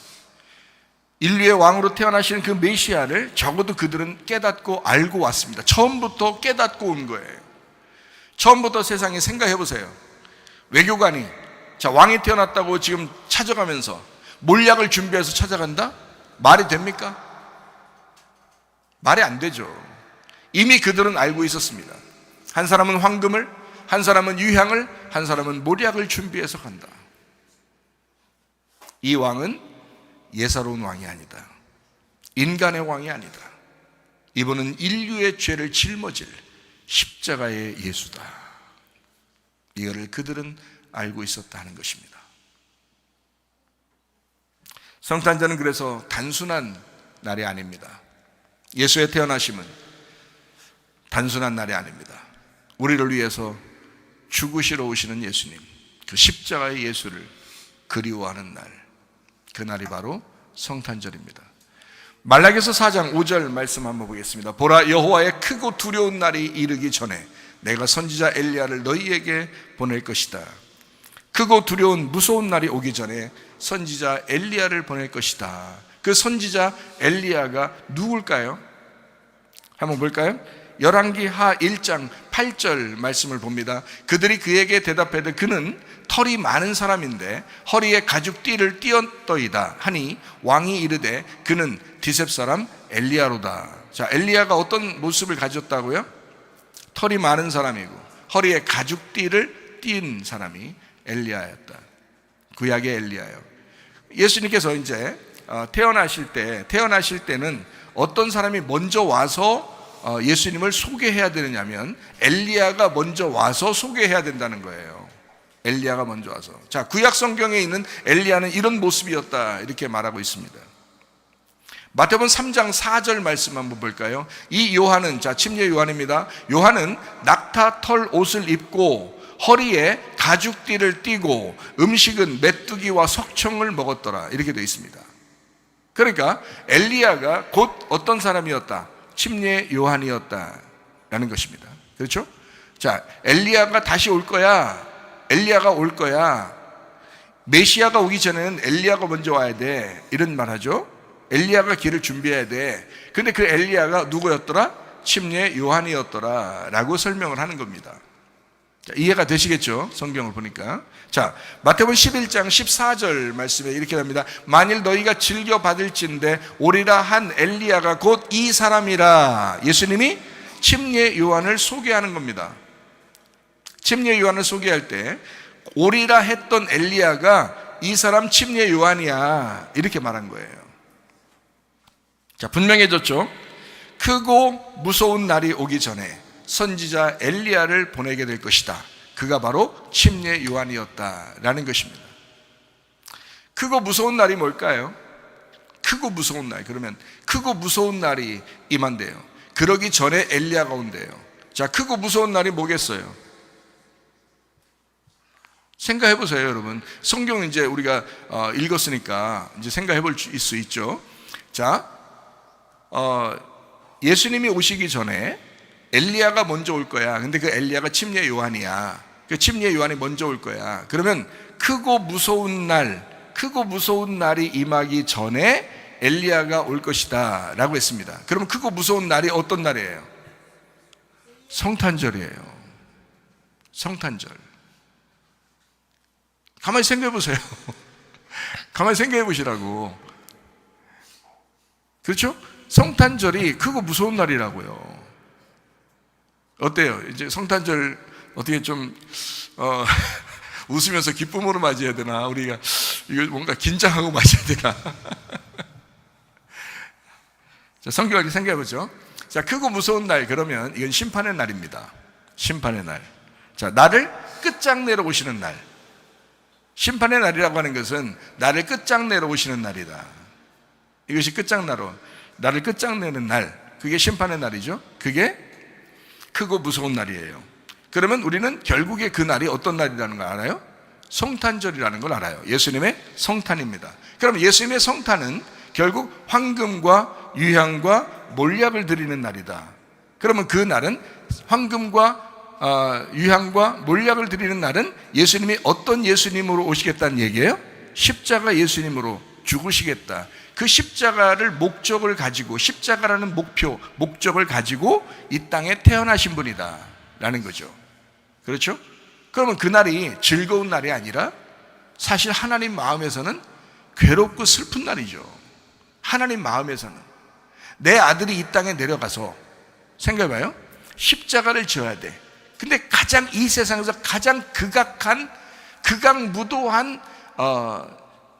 Speaker 1: 인류의 왕으로 태어나시는 그 메시아를 적어도 그들은 깨닫고 알고 왔습니다. 처음부터 깨닫고 온 거예요. 처음부터 세상에 생각해 보세요. 외교관이 왕이 태어났다고 지금 찾아가면서 몰약을 준비해서 찾아간다? 말이 됩니까? 말이 안 되죠. 이미 그들은 알고 있었습니다. 한 사람은 황금을, 한 사람은 유향을, 한 사람은 몰약을 준비해서 간다. 이 왕은 예사로운 왕이 아니다. 인간의 왕이 아니다. 이분은 인류의 죄를 짊어질 십자가의 예수다. 이거를 그들은 알고 있었다는 것입니다. 성탄절은 그래서 단순한 날이 아닙니다. 예수의 태어나심은 단순한 날이 아닙니다. 우리를 위해서 죽으시러 오시는 예수님, 그 십자가의 예수를 그리워하는 날, 그 날이 바로 성탄절입니다. 말라기서 4장 5절 말씀 한번 보겠습니다. 보라, 여호와의 크고 두려운 날이 이르기 전에 내가 선지자 엘리야를 너희에게 보낼 것이다. 크고 두려운 무서운 날이 오기 전에 선지자 엘리야를 보낼 것이다. 그 선지자 엘리야가 누굴까요? 한번 볼까요? 열왕기하 1장 8절 말씀을 봅니다. 그들이 그에게 대답하되 그는 털이 많은 사람인데 허리에 가죽띠를 띄었더이다 하니 왕이 이르되 그는 디셉 사람 엘리야로다. 자, 엘리야가 어떤 모습을 가졌다고요? 털이 많은 사람이고 허리에 가죽띠를 띈 사람이 엘리야였다. 구약의 엘리야요. 예수님께서 이제 태어나실 때는 어떤 사람이 먼저 와서 예수님을 소개해야 되느냐면 엘리야가 먼저 와서 소개해야 된다는 거예요. 엘리야가 먼저 와서. 자, 구약 성경에 있는 엘리야는 이런 모습이었다 이렇게 말하고 있습니다. 마태복음 3장 4절 말씀 한번 볼까요? 이 요한은, 자, 침례 요한입니다. 요한은 낙타 털 옷을 입고 허리에 가죽띠를 띠고 음식은 메뚜기와 석청을 먹었더라 이렇게 되어 있습니다. 그러니까 엘리야가 곧 어떤 사람이었다? 침례 요한이었다라는 것입니다. 그렇죠? 자, 엘리야가 다시 올 거야. 엘리야가 올 거야. 메시아가 오기 전에는 엘리야가 먼저 와야 돼. 이런 말 하죠. 엘리야가 길을 준비해야 돼. 근데 그 엘리야가 누구였더라? 침례 요한이었더라 라고 설명을 하는 겁니다. 자, 이해가 되시겠죠? 성경을 보니까. 자, 마태복음 11장 14절 말씀에 이렇게 합니다. 만일 너희가 즐겨 받을진대 오리라 한 엘리야가 곧 이 사람이라. 예수님이 침례 요한을 소개하는 겁니다. 침례 요한을 소개할 때 오리라 했던 엘리야가 이 사람 침례 요한이야 이렇게 말한 거예요. 자, 분명해졌죠? 크고 무서운 날이 오기 전에 선지자 엘리야를 보내게 될 것이다. 그가 바로 침례 요한이었다라는 것입니다. 크고 무서운 날이 뭘까요? 크고 무서운 날. 그러면 크고 무서운 날이 임한대요. 그러기 전에 엘리야가 온대요. 자, 크고 무서운 날이 뭐겠어요? 생각해 보세요, 여러분. 성경은 이제 우리가 읽었으니까 이제 생각해 볼 수 있죠. 자, 예수님이 오시기 전에 엘리야가 먼저 올 거야. 근데 그 엘리야가 침례 요한이야. 그 침례 요한이 먼저 올 거야. 그러면 크고 무서운 날이 임하기 전에 엘리야가 올 것이다 라고 했습니다. 그러면 크고 무서운 날이 어떤 날이에요? 성탄절이에요. 성탄절. 가만히 생각해 보세요. 가만히 생각해 보시라고. 그렇죠? 성탄절이 크고 무서운 날이라고요. 어때요? 이제 성탄절 어떻게 좀 웃으면서 기쁨으로 맞이해야 되나? 우리가 이걸 뭔가 긴장하고 맞이해야 되나? 자, 성경을 생각해 보죠. 자, 크고 무서운 날, 그러면 이건 심판의 날입니다. 심판의 날. 자, 나를 끝장내러 오시는 날. 심판의 날이라고 하는 것은 나를 끝장내러 오시는 날이다. 이것이 끝장나러 나를 끝장내는 날, 그게 심판의 날이죠. 그게 크고 무서운 날이에요. 그러면 우리는 결국에 그 날이 어떤 날이라는 걸 알아요? 성탄절이라는 걸 알아요. 예수님의 성탄입니다. 그럼 예수님의 성탄은 결국 황금과 유향과 몰약을 드리는 날이다. 그러면 그 날은 황금과 유향과 몰약을 드리는 날은 예수님이 어떤 예수님으로 오시겠다는 얘기예요? 십자가 예수님으로 죽으시겠다. 그 십자가를 목적을 가지고, 십자가라는 목적을 가지고 이 땅에 태어나신 분이다 라는 거죠. 그렇죠? 그러면 그 날이 즐거운 날이 아니라 사실 하나님 마음에서는 괴롭고 슬픈 날이죠. 하나님 마음에서는 내 아들이 이 땅에 내려가서 생각해봐요. 십자가를 져야 돼. 근데 가장 이 세상에서 가장 극악무도한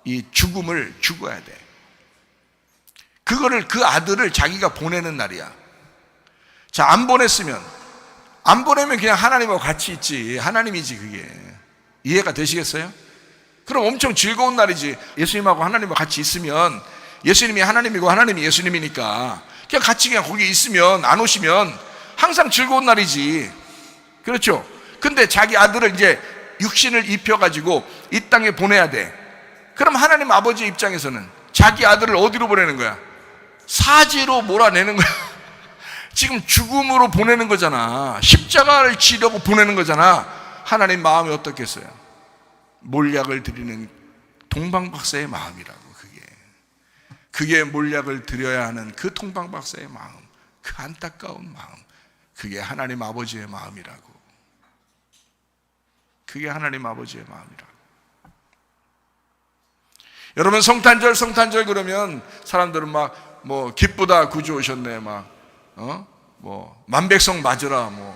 Speaker 1: 이 죽음을 죽어야 돼. 그거를, 그 아들을 자기가 보내는 날이야. 자, 안 보내면 그냥 하나님하고 같이 있지. 하나님이지, 그게. 이해가 되시겠어요? 그럼 엄청 즐거운 날이지. 예수님하고 하나님하고 같이 있으면, 예수님이 하나님이고 하나님이 예수님이니까 그냥 같이 그냥 거기 있으면, 안 오시면 항상 즐거운 날이지. 그렇죠? 근데 자기 아들을 이제 육신을 입혀가지고 이 땅에 보내야 돼. 그럼 하나님 아버지 입장에서는 자기 아들을 어디로 보내는 거야? 사지로 몰아내는 거야. 지금 죽음으로 보내는 거잖아. 십자가를 지려고 보내는 거잖아. 하나님 마음이 어떻겠어요? 몰약을 드리는 동방박사의 마음이라고. 그게 몰약을 드려야 하는 그 동방박사의 마음, 그 안타까운 마음, 그게 하나님 아버지의 마음이라고. 그게 하나님 아버지의 마음이라고. 여러분, 성탄절 그러면 사람들은 막 뭐 기쁘다 구주 오셨네, 막 뭐 만백성 맞으라, 뭐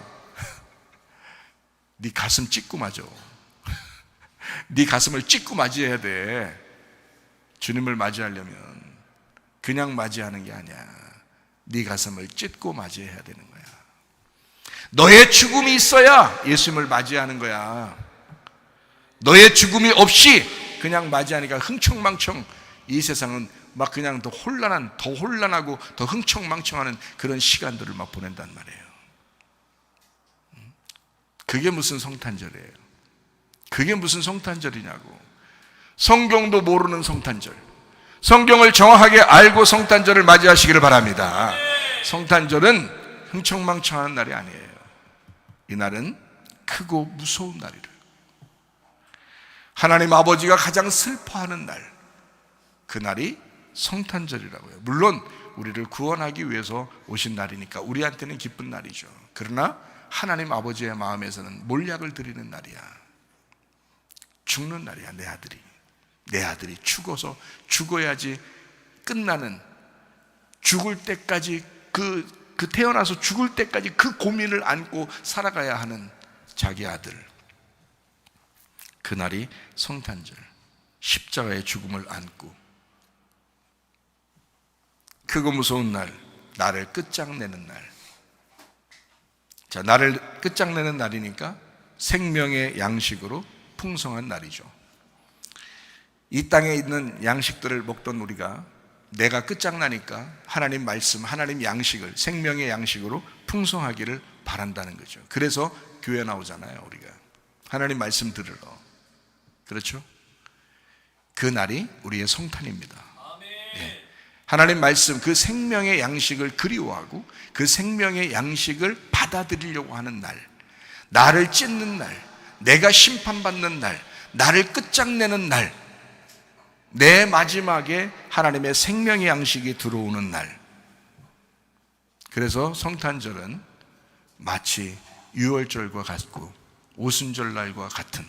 Speaker 1: 네 가슴 찢고 맞아. 네 가슴을 찢고 맞이해야 돼. 주님을 맞이하려면 그냥 맞이하는 게 아니야. 네 가슴을 찢고 맞이해야 되는 거야. 너의 죽음이 있어야 예수님을 맞이하는 거야. 너의 죽음이 없이 그냥 맞이하니까 흥청망청, 이 세상은 막 그냥 더 혼란하고 더 흥청망청하는 그런 시간들을 막 보낸단 말이에요. 그게 무슨 성탄절이에요? 그게 무슨 성탄절이냐고. 성경도 모르는 성탄절, 성경을 정확하게 알고 성탄절을 맞이하시기를 바랍니다. 성탄절은 흥청망청하는 날이 아니에요. 이 날은 크고 무서운 날이래요. 하나님 아버지가 가장 슬퍼하는 날, 그 날이 성탄절이라고요. 물론 우리를 구원하기 위해서 오신 날이니까 우리한테는 기쁜 날이죠. 그러나 하나님 아버지의 마음에서는 몰약을 드리는 날이야. 죽는 날이야. 내 아들이 죽어야지 끝나는, 죽을 때까지 그 태어나서 죽을 때까지 그 고민을 안고 살아가야 하는 자기 아들, 그날이 성탄절, 십자가의 죽음을 안고 크고 무서운 날, 나를 끝장내는 날. 자, 나를 끝장내는 날이니까 생명의 양식으로 풍성한 날이죠. 이 땅에 있는 양식들을 먹던 우리가 내가 끝장나니까 하나님 말씀, 하나님 양식을 생명의 양식으로 풍성하기를 바란다는 거죠. 그래서 교회 나오잖아요. 우리가 하나님 말씀 들으러. 그렇죠? 그 날이 우리의 성탄입니다. 네. 하나님 말씀, 그 생명의 양식을 그리워하고 그 생명의 양식을 받아들이려고 하는 날, 나를 찢는 날, 내가 심판받는 날, 나를 끝장내는 날, 내 마지막에 하나님의 생명의 양식이 들어오는 날. 그래서 성탄절은 마치 유월절과 같고 오순절날과 같은,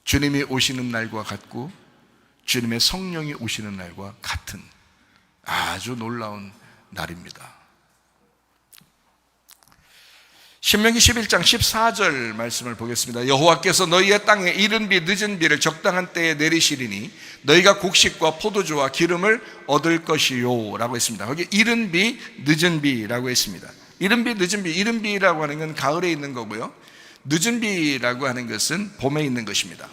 Speaker 1: 주님이 오시는 날과 같고 주님의 성령이 오시는 날과 같은 아주 놀라운 날입니다. 신명기 11장 14절 말씀을 보겠습니다. 여호와께서 너희의 땅에 이른 비 늦은 비를 적당한 때에 내리시리니 너희가 곡식과 포도주와 기름을 얻을 것이요 라고 했습니다. 거기 이른 비 늦은 비라고 했습니다. 이른 비 늦은 비, 이른 비라고 하는 건 가을에 있는 거고요, 늦은 비라고 하는 것은 봄에 있는 것입니다.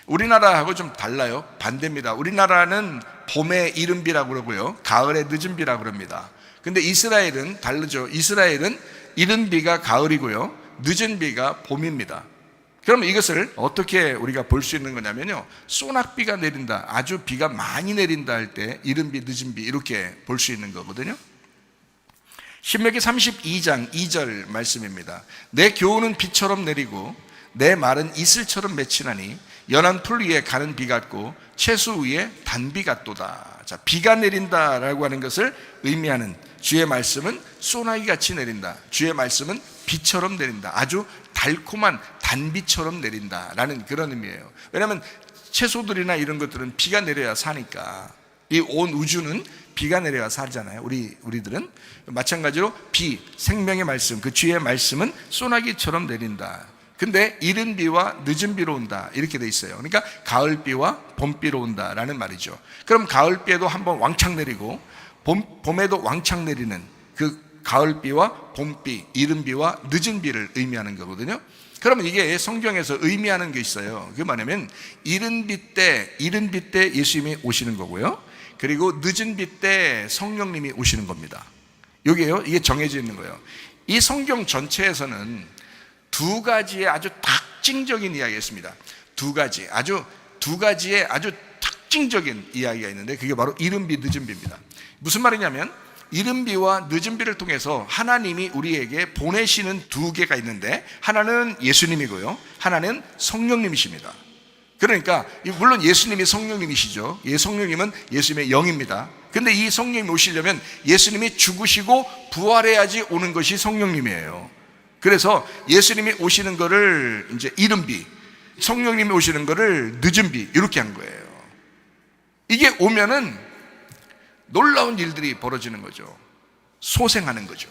Speaker 1: 우리나라하고 좀 달라요. 반대입니다. 우리나라는 봄에 이른 비라고 그러고요, 가을에 늦은 비라고 그럽니다. 근데 이스라엘은 다르죠. 이스라엘은 이른 비가 가을이고요, 늦은 비가 봄입니다. 그러면 이것을 어떻게 우리가 볼 수 있는 거냐면요, 소낙비가 내린다, 아주 비가 많이 내린다 할 때 이른 비 늦은 비 이렇게 볼 수 있는 거거든요. 신명기 32장 2절 말씀입니다. 내 교훈은 비처럼 내리고 내 말은 이슬처럼 맺히나니 연한 풀 위에 가는 비 같고 채수 위에 단비 같도다. 자, 비가 내린다라고 하는 것을 의미하는 주의 말씀은 소나기 같이 내린다, 주의 말씀은 비처럼 내린다, 아주 달콤한 단비처럼 내린다라는 그런 의미예요. 왜냐하면 채소들이나 이런 것들은 비가 내려야 사니까. 이 온 우주는 비가 내려야 살잖아요. 우리들은 마찬가지로 비, 생명의 말씀, 그 주의 말씀은 소나기처럼 내린다. 근데 이른 비와 늦은 비로 온다 이렇게 돼 있어요. 그러니까 가을 비와 봄 비로 온다라는 말이죠. 그럼 가을 비에도 한번 왕창 내리고 봄에도 왕창 내리는 그 가을 비와 봄 비, 이른 비와 늦은 비를 의미하는 거거든요. 그러면 이게 성경에서 의미하는 게 있어요. 그게 뭐냐면 이른 비 때 예수님이 오시는 거고요, 그리고 늦은 비 때 성령님이 오시는 겁니다. 이게 정해져 있는 거예요. 이 성경 전체에서는 두 가지의 아주 특징적인 이야기가 있습니다. 두 가지의 아주 특징적인 이야기가 있는데 그게 바로 이른 비, 늦은 비입니다. 무슨 말이냐면 이른 비와 늦은 비를 통해서 하나님이 우리에게 보내시는 두 개가 있는데, 하나는 예수님이고요, 하나는 성령님이십니다. 그러니까 물론 예수님이 성령님이시죠. 성령님은 예수님의 영입니다. 근데 이 성령님이 오시려면 예수님이 죽으시고 부활해야지 오는 것이 성령님이에요. 그래서 예수님이 오시는 거를 이제 이른 비, 성령님이 오시는 거를 늦은 비 이렇게 한 거예요. 이게 오면은 놀라운 일들이 벌어지는 거죠. 소생하는 거죠.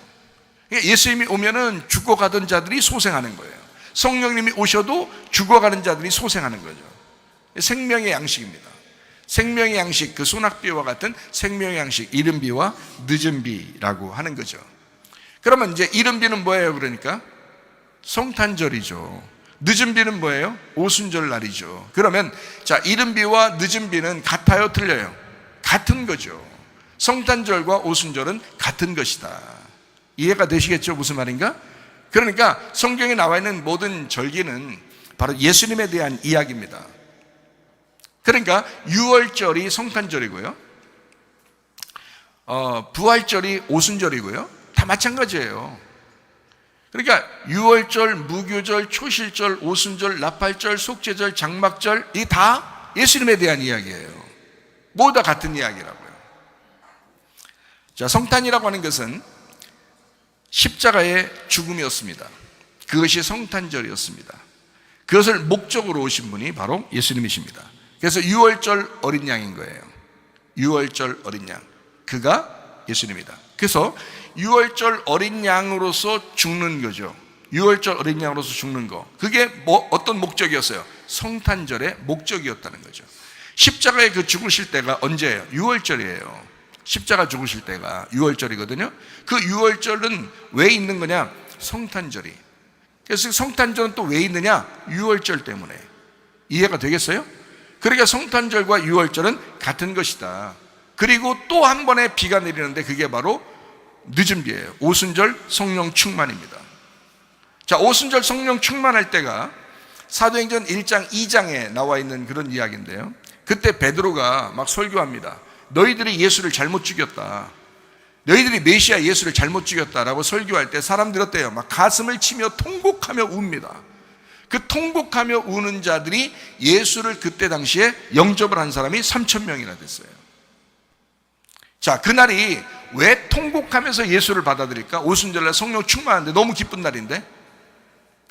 Speaker 1: 그러니까 예수님이 오면은 죽어가던 자들이 소생하는 거예요. 성령님이 오셔도 죽어가는 자들이 소생하는 거죠. 생명의 양식입니다. 생명의 양식, 그 소낙비와 같은 생명의 양식, 이른 비와 늦은 비라고 하는 거죠. 그러면 이제 이른 비는 뭐예요? 그러니까 성탄절이죠. 늦은 비는 뭐예요? 오순절 날이죠. 그러면 자, 이른 비와 늦은 비는 같아요, 틀려요? 같은 거죠. 성탄절과 오순절은 같은 것이다. 이해가 되시겠죠? 무슨 말인가? 그러니까 성경에 나와 있는 모든 절기는 바로 예수님에 대한 이야기입니다. 그러니까 유월절이 성탄절이고요, 부활절이 오순절이고요, 다 마찬가지예요. 그러니까 유월절, 무교절, 초실절, 오순절, 나팔절, 속죄절, 장막절, 이게 다 예수님에 대한 이야기예요. 모두 다 같은 이야기라고요. 자, 성탄이라고 하는 것은 십자가의 죽음이었습니다. 그것이 성탄절이었습니다. 그것을 목적으로 오신 분이 바로 예수님이십니다. 그래서 유월절 어린 양인 거예요. 유월절 어린 양, 그가 예수님이다. 그래서 유월절 어린 양으로서 죽는 거죠. 유월절 어린 양으로서 죽는 거, 그게 어떤 목적이었어요? 성탄절의 목적이었다는 거죠. 십자가에 그 죽으실 때가 언제예요? 유월절이에요. 십자가 죽으실 때가 유월절이거든요. 그 유월절은 왜 있는 거냐? 성탄절이. 그래서 성탄절은 또 왜 있느냐? 유월절 때문에. 이해가 되겠어요? 그러니까 성탄절과 유월절은 같은 것이다. 그리고 또 한 번의 비가 내리는데 그게 바로 늦은 비예요. 오순절 성령 충만입니다. 자, 오순절 성령 충만할 때가 사도행전 1장 2장에 나와 있는 그런 이야기인데요, 그때 베드로가 막 설교합니다. 너희들이 예수를 잘못 죽였다, 너희들이 메시아 예수를 잘못 죽였다라고 설교할 때 사람들이 어때요? 막 가슴을 치며 통곡하며 웁니다. 그 통곡하며 우는 자들이 예수를 그때 당시에 영접을 한 사람이 3,000명이나 됐어요. 자, 그날이 왜 통곡하면서 예수를 받아들일까? 오순절날 성령 충만한데 너무 기쁜 날인데,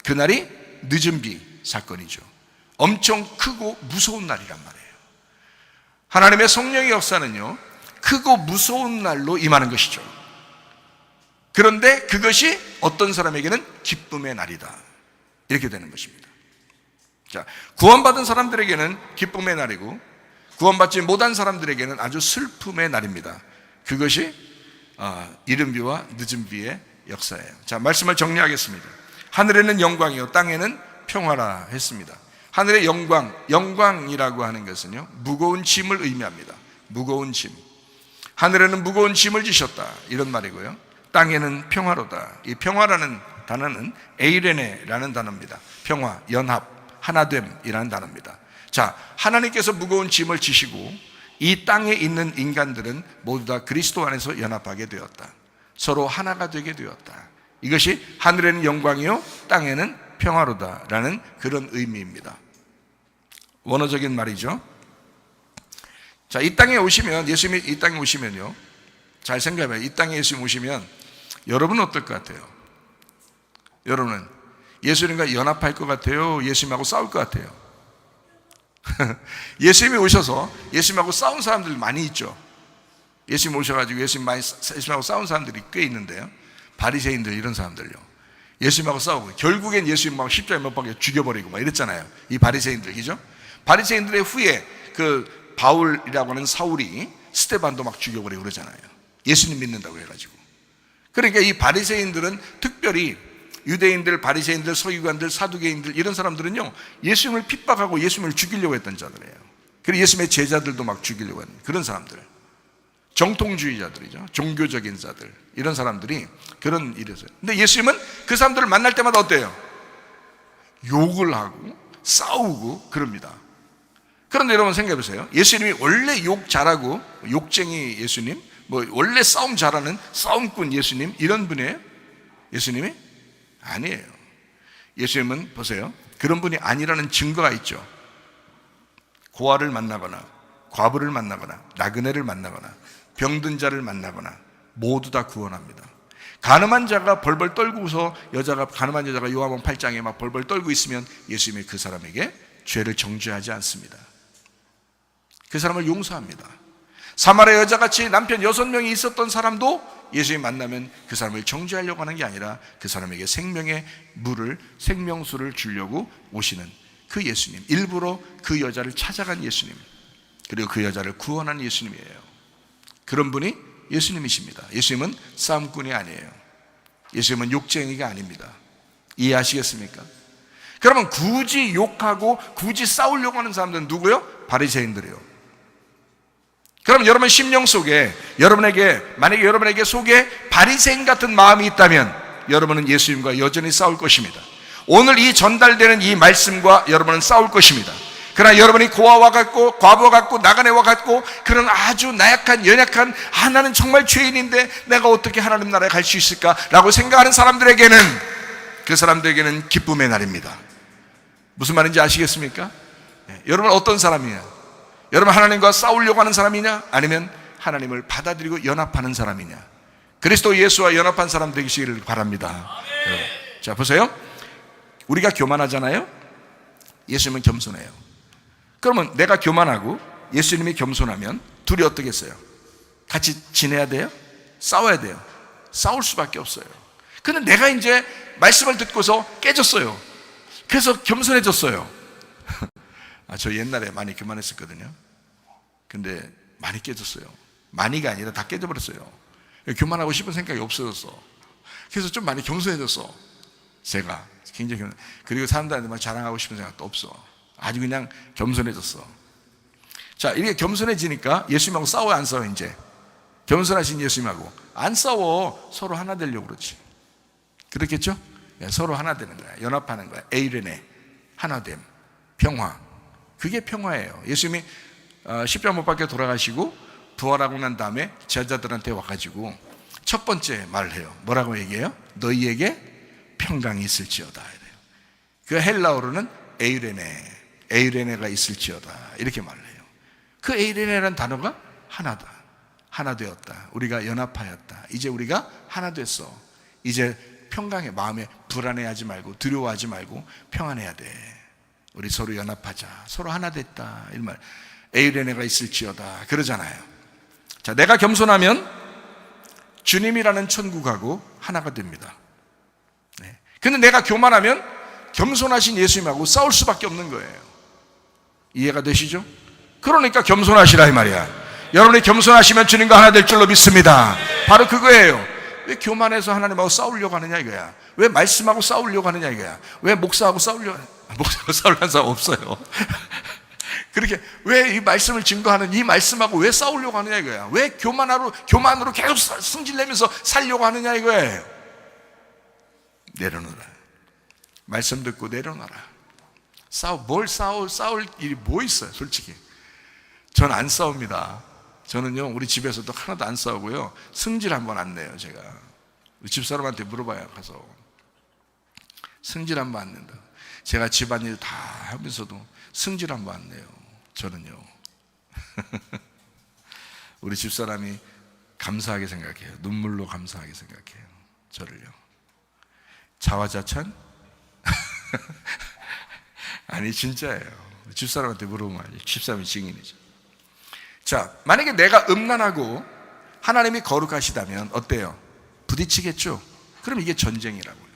Speaker 1: 그날이 늦은 비 사건이죠. 엄청 크고 무서운 날이란 말이에요. 하나님의 성령의 역사는요, 크고 무서운 날로 임하는 것이죠. 그런데 그것이 어떤 사람에게는 기쁨의 날이다, 이렇게 되는 것입니다. 자, 구원받은 사람들에게는 기쁨의 날이고, 구원받지 못한 사람들에게는 아주 슬픔의 날입니다. 그것이 이른 비와 늦은 비의 역사예요. 자, 말씀을 정리하겠습니다. 하늘에는 영광이요 땅에는 평화라 했습니다. 하늘의 영광, 영광이라고 하는 것은요, 무거운 짐을 의미합니다. 무거운 짐. 하늘에는 무거운 짐을 지셨다, 이런 말이고요. 땅에는 평화로다. 이 평화라는 단어는 에이레네라는 단어입니다. 평화, 연합, 하나됨이라는 단어입니다. 자, 하나님께서 무거운 짐을 지시고 이 땅에 있는 인간들은 모두 다 그리스도 안에서 연합하게 되었다. 서로 하나가 되게 되었다. 이것이 하늘에는 영광이요 땅에는 평화로다라는 그런 의미입니다. 원어적인 말이죠. 자, 이 땅에 오시면, 예수님이 이 땅에 오시면요, 잘 생각해봐요. 이 땅에 예수님 오시면 여러분은 어떨 것 같아요? 여러분은 예수님과 연합할 것 같아요? 예수님하고 싸울 것 같아요? 예수님이 오셔서 예수님하고 싸운 사람들 많이 있죠. 예수님 오셔가지고 예수님하고 싸운 사람들이 꽤 있는데요, 바리새인들, 이런 사람들요, 예수님하고 싸우고 결국엔 예수님하고 십자가에 못 박혀 죽여버리고 막 이랬잖아요. 이 바리새인들, 그죠? 바리새인들의 후에 그 바울이라고 하는 사울이 스데반도 막 죽여버리고 그러잖아요. 예수님 믿는다고 해가지고. 그러니까 이 바리새인들은 특별히 유대인들, 바리새인들, 서기관들, 사두개인들, 이런 사람들은요, 예수님을 핍박하고 예수님을 죽이려고 했던 자들이에요. 그리고 예수님의 제자들도 막 죽이려고 하는 그런 사람들, 정통주의자들이죠. 종교적인 자들, 이런 사람들이 그런 일이었어요. 근데 예수님은 그 사람들을 만날 때마다 어때요? 욕을 하고 싸우고 그럽니다. 그런데 여러분 생각해보세요. 예수님이 원래 욕 잘하고 욕쟁이 예수님, 뭐 원래 싸움 잘하는 싸움꾼 예수님, 이런 분이에요? 예수님이? 아니에요. 예수님은 보세요, 그런 분이 아니라는 증거가 있죠. 고아를 만나거나 과부를 만나거나 나그네를 만나거나 병든 자를 만나거나 모두 다 구원합니다. 가늠한 자가 벌벌 떨고서, 가늠한 여자가 요한복음 8장에 막 벌벌 떨고 있으면 예수님이 그 사람에게 죄를 정죄하지 않습니다. 그 사람을 용서합니다. 사마리아 여자같이 남편 6명이 있었던 사람도 예수님 만나면 그 사람을 정죄하려고 하는 게 아니라 그 사람에게 생명의 물을, 생명수를 주려고 오시는 그 예수님, 일부러 그 여자를 찾아간 예수님, 그리고 그 여자를 구원한 예수님이에요. 그런 분이 예수님이십니다. 예수님은 싸움꾼이 아니에요. 예수님은 욕쟁이가 아닙니다. 이해하시겠습니까? 그러면 굳이 욕하고 굳이 싸우려고 하는 사람들은 누구요? 바리새인들이에요. 그럼 여러분 심령 속에, 만약에 여러분에게 속에 바리새인 같은 마음이 있다면 여러분은 예수님과 여전히 싸울 것입니다. 오늘 이 전달되는 이 말씀과 여러분은 싸울 것입니다. 그러나 여러분이 고아와 같고 과부와 같고 나그네와 같고 그런 아주 나약한, 연약한, 나는 정말 죄인인데 내가 어떻게 하나님 나라에 갈 수 있을까 라고 생각하는 사람들에게는, 그 사람들에게는 기쁨의 날입니다. 무슨 말인지 아시겠습니까? 여러분 어떤 사람이냐? 여러분 하나님과 싸우려고 하는 사람이냐? 아니면 하나님을 받아들이고 연합하는 사람이냐? 그리스도 예수와 연합한 사람 되시기를 바랍니다. 여러분. 자, 보세요. 우리가 교만하잖아요. 예수님은 겸손해요. 그러면 내가 교만하고 예수님이 겸손하면 둘이 어떻겠어요? 같이 지내야 돼요? 싸워야 돼요? 싸울 수밖에 없어요. 근데 내가 이제 말씀을 듣고서 깨졌어요. 그래서 겸손해졌어요. 저 옛날에 많이 교만했었거든요. 근데 많이 깨졌어요. 많이가 아니라 다 깨져버렸어요. 교만하고 싶은 생각이 없어졌어. 그래서 좀 많이 겸손해졌어. 제가 굉장히 그리고 사람들한테 자랑하고 싶은 생각도 없어. 아주 그냥 겸손해졌어. 자, 이렇게 겸손해지니까 예수님하고 싸워요, 안 싸워? 이제 겸손하신 예수님하고 안 싸워. 서로 하나 되려고 그러지. 그렇겠죠? 서로 하나 되는 거야. 연합하는 거야. 에이레네, 하나됨, 평화. 그게 평화예요. 예수님이 십자가 못 박혀 돌아가시고 부활하고 난 다음에 제자들한테 와가지고 첫 번째 말을 해요. 뭐라고 얘기해요? 너희에게 평강이 있을지어다. 이래요. 그 헬라어로는 에이레네가 있을지어다 이렇게 말을 해요. 그 에이레네라는 단어가 하나다, 하나 되었다, 우리가 연합하였다, 이제 우리가 하나 됐어, 이제 평강해, 마음에 불안해하지 말고 두려워하지 말고 평안해야 돼, 우리 서로 연합하자, 서로 하나 됐다, 이 말. 에이레네가 있을지어다 그러잖아요. 자, 내가 겸손하면 주님이라는 천국하고 하나가 됩니다. 네. 근데 내가 교만하면 겸손하신 예수님하고 싸울 수밖에 없는 거예요. 이해가 되시죠? 그러니까 겸손하시라 이 말이야. 여러분이 겸손하시면 주님과 하나 될 줄로 믿습니다. 바로 그거예요. 왜 교만해서 하나님하고 싸우려고 하느냐 이거야. 왜 말씀하고 싸우려고 하느냐 이거야. 왜 목사하고 싸우려고 하느냐. 목사하고 싸우려는 사람 없어요. 그렇게 왜 이 말씀을 증거하는 이 말씀하고 왜 싸우려고 하느냐 이거야. 왜 교만으로 계속 승질내면서 살려고 하느냐 이거예요. 내려놓으라. 말씀 듣고 내려놔라. 싸울 일이 뭐 있어요, 솔직히. 전 안 싸웁니다. 저는요, 우리 집에서도 하나도 안 싸우고요, 승질 한번 안 내요, 제가. 우리 집사람한테 물어봐요, 가서. 승질 한번 안 낸다. 제가 집안일 다 하면서도 승질 한번 안 내요, 저는요. 우리 집사람이 감사하게 생각해요. 눈물로 감사하게 생각해요, 저를요. 자화자찬? 아니, 진짜예요. 집사람한테 물어보면 집사람이 증인이죠. 자, 만약에 내가 음란하고 하나님이 거룩하시다면 어때요? 부딪히겠죠? 그럼 이게 전쟁이라고요.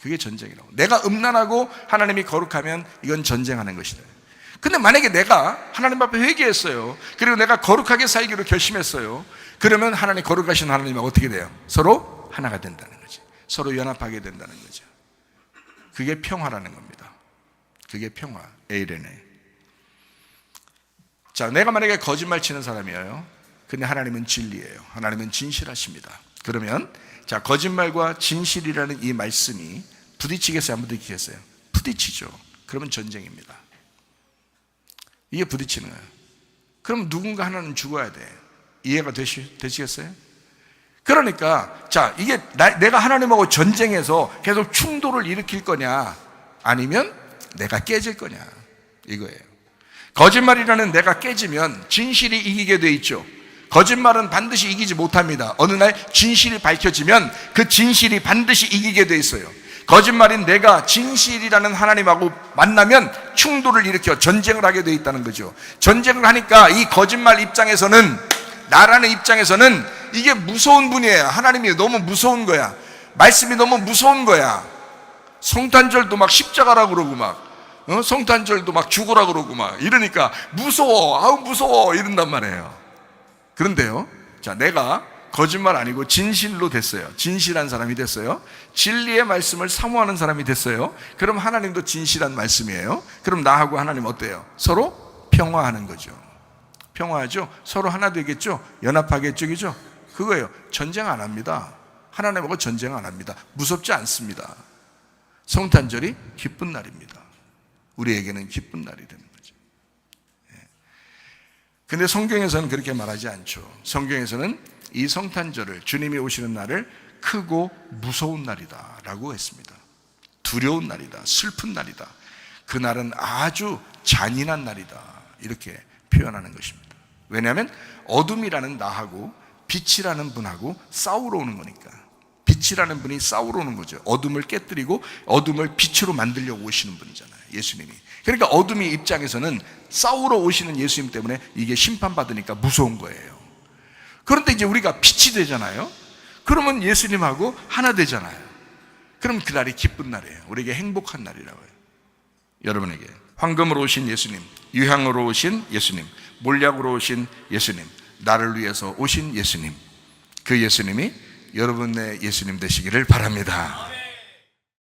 Speaker 1: 그게 전쟁이라고. 내가 음란하고 하나님이 거룩하면 이건 전쟁하는 것이다. 근데 만약에 내가 하나님 앞에 회개했어요, 그리고 내가 거룩하게 살기로 결심했어요, 그러면 하나님, 거룩하신 하나님하고 어떻게 돼요? 서로 하나가 된다는 거지. 서로 연합하게 된다는 거죠. 그게 평화라는 겁니다. 그게 평화, 에이레네. 자, 내가 만약에 거짓말 치는 사람이에요. 근데 하나님은 진리예요. 하나님은 진실하십니다. 그러면 자, 거짓말과 진실이라는 이 말씀이 부딪히겠어요, 안 부딪히겠어요? 부딪히죠. 그러면 전쟁입니다. 이게 부딪히는 거예요. 그럼 누군가 하나는 죽어야 돼. 이해가 되시겠어요? 그러니까 자, 이게 내가 하나님하고 전쟁해서 계속 충돌을 일으킬 거냐, 아니면 내가 깨질 거냐, 이거예요. 거짓말이라는 내가 깨지면 진실이 이기게 돼 있죠. 거짓말은 반드시 이기지 못합니다. 어느 날 진실이 밝혀지면 그 진실이 반드시 이기게 돼 있어요. 거짓말인 내가 진실이라는 하나님하고 만나면 충돌을 일으켜 전쟁을 하게 돼 있다는 거죠. 전쟁을 하니까 이 거짓말 입장에서는, 나라는 입장에서는 이게 무서운 분이에요. 하나님이 너무 무서운 거야. 말씀이 너무 무서운 거야. 성탄절도 막 십자가라고 그러고 막, 성탄절도 막 죽으라고 그러고 막 이러니까 무서워, 아우 무서워 이런단 말이에요. 그런데요, 자, 내가 거짓말 아니고 진실로 됐어요. 진실한 사람이 됐어요. 진리의 말씀을 사모하는 사람이 됐어요. 그럼 하나님도 진실한 말씀이에요. 그럼 나하고 하나님 어때요? 서로 평화하는 거죠. 평화하죠. 서로 하나 되겠죠. 연합하겠죠. 그죠? 그거예요. 전쟁 안 합니다. 하나님하고 전쟁 안 합니다. 무섭지 않습니다. 성탄절이 기쁜 날입니다. 우리에게는 기쁜 날이 되는 거죠. 근데 성경에서는 그렇게 말하지 않죠. 성경에서는 이 성탄절을, 주님이 오시는 날을 크고 무서운 날이다 라고 했습니다. 두려운 날이다, 슬픈 날이다, 그날은 아주 잔인한 날이다, 이렇게 표현하는 것입니다. 왜냐하면 어둠이라는 나하고 빛이라는 분하고 싸우러 오는 거니까. 빛이라는 분이 싸우러 오는 거죠. 어둠을 깨뜨리고 어둠을 빛으로 만들려고 오시는 분이잖아요, 예수님이. 그러니까 어둠의 입장에서는 싸우러 오시는 예수님 때문에 이게 심판받으니까 무서운 거예요. 그런데 이제 우리가 빛이 되잖아요. 그러면 예수님하고 하나 되잖아요. 그럼 그날이 기쁜 날이에요. 우리에게 행복한 날이라고요. 여러분에게 황금으로 오신 예수님, 유향으로 오신 예수님, 몰약으로 오신 예수님, 나를 위해서 오신 예수님, 그 예수님이 여러분의 예수님 되시기를 바랍니다.